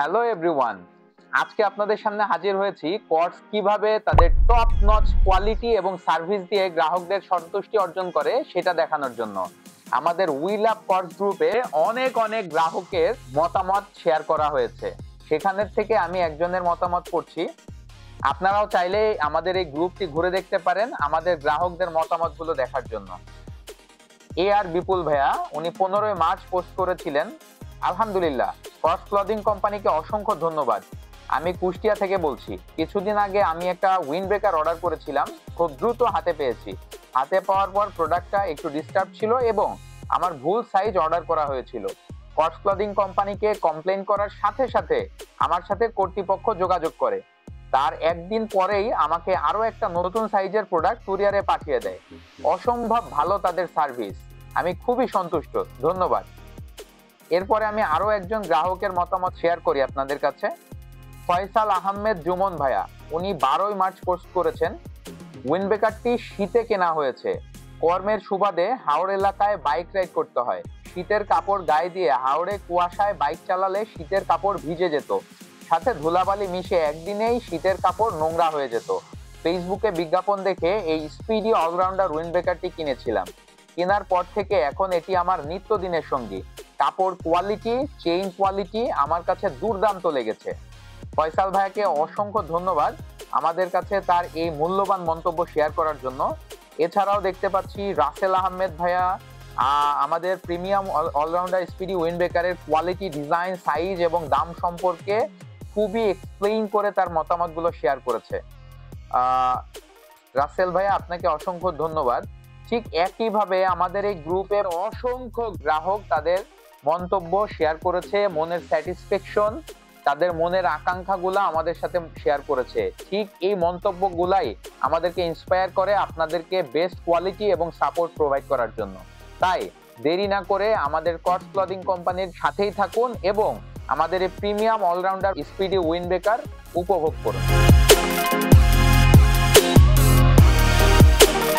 Hello everyone, আজকে আপনাদের সামনে হাজির হয়েছি কর্ডস কিভাবে তাদের টপ নচ কোয়ালিটি এবং সার্ভিস দিয়ে গ্রাহকদের সন্তুষ্টি অর্জন করে সেটা দেখানোর জন্য। আমাদের উই লাভ কর্ডস গ্রুপে অনেক অনেক গ্রাহকের মতামত শেয়ার করা হয়েছে, সেখানের থেকে আমি একজনের মতামত পড়ছি। আপনারাও চাইলে আমাদের এই গ্রুপটি ঘুরে দেখতে পারেন আমাদের গ্রাহকদের মতামতগুলো দেখার জন্য। আর বিপুল ভাইয়া উনি 15 মার্চ পোস্ট করেছিলেন, আলহামদুলিল্লাহ, কর্ডস ক্লদিং কোম্পানিকে অসংখ্য ধন্যবাদ। আমি কুষ্টিয়া থেকে বলছি। কিছুদিন আগে আমি একটা উইন্ডব্রেকার অর্ডার করেছিলাম, খুব দ্রুত হাতে পেয়েছি। হাতে পাওয়ার পর প্রোডাক্টটা একটু ডিস্টার্ব ছিল এবং আমার ভুল সাইজ অর্ডার করা হয়েছিল। কর্ডস ক্লদিং কোম্পানিকে কমপ্লেইন করার সাথে সাথে আমার সাথে কর্তৃপক্ষ যোগাযোগ করে। তার একদিন পরেই আমাকে আরো একটা নতুন সাইজের প্রোডাক্ট কুরিয়ারে পাঠিয়ে দেয়। অসম্ভব ভালো তাদের সার্ভিস, আমি খুবই সন্তুষ্ট, ধন্যবাদ। এরপরে আমি আরো একজন গ্রাহকের মতামত শেয়ার করি আপনাদের কাছে। ফয়সাল আহমেদ জুমন ভাইয়া উনি 12 মার্চ পোস্ট করেছেন, উইন্ডব্রেকারটি শীতে কেনা হয়েছে। কর্মের সুবাদে হাওড় এলাকায় বাইক রাইড করতে হয়। শীতের কাপড় গায়ে দিয়ে হাওড়ে কুয়াশায় বাইক চালালে শীতের কাপড় ভিজে যেত, সাথে ধুলাবালি মিশে একদিনেই শীতের কাপড় নোংরা হয়ে যেত। ফেসবুকে বিজ্ঞাপন দেখে এই স্পিডি অলরাউন্ডার উইন্ডব্রেকারটি কিনেছিলাম। কেনার পর থেকে এখন এটি আমার নিত্যদিনের সঙ্গী। কাপড় কোয়ালিটি, চেইন কোয়ালিটি আমার কাছে দুর্দান্ত লেগেছে। ফয়সাল ভাইয়াকে অসংখ্য ধন্যবাদ আমাদের কাছে তার এই মূল্যবান মন্তব্য শেয়ার করার জন্য। এছাড়াও দেখতে পাচ্ছি রাসেল আহমেদ ভাইয়া আমাদের প্রিমিয়াম অলরাউন্ডার স্পিডি উইন্ডব্রেকারের কোয়ালিটি, ডিজাইন, সাইজ এবং দাম সম্পর্কে খুবই এক্সপ্লেইন করে তার মতামতগুলো শেয়ার করেছে। রাসেল ভাইয়া আপনাকে অসংখ্য ধন্যবাদ। ঠিক একইভাবে আমাদের এই গ্রুপের অসংখ্য গ্রাহক তাদের মন্তব্য শেয়ার করেছে, মনের স্যাটিসফ্যাকশন, তাদের মনের আকাঙ্ক্ষাগুলো আমাদের সাথে শেয়ার করেছে। ঠিক এই মন্তব্যগুলাই আমাদেরকে ইন্সপায়ার করে আপনাদেরকে বেস্ট কোয়ালিটি এবং সাপোর্ট প্রোভাইড করার জন্য। তাই দেরি না করে আমাদের কর্ডস ক্লদিং কোম্পানির সাথেই থাকুন এবং আমাদের এই প্রিমিয়াম অলরাউন্ডার স্পিডি উইন্ডব্রেকার উপভোগ করুন।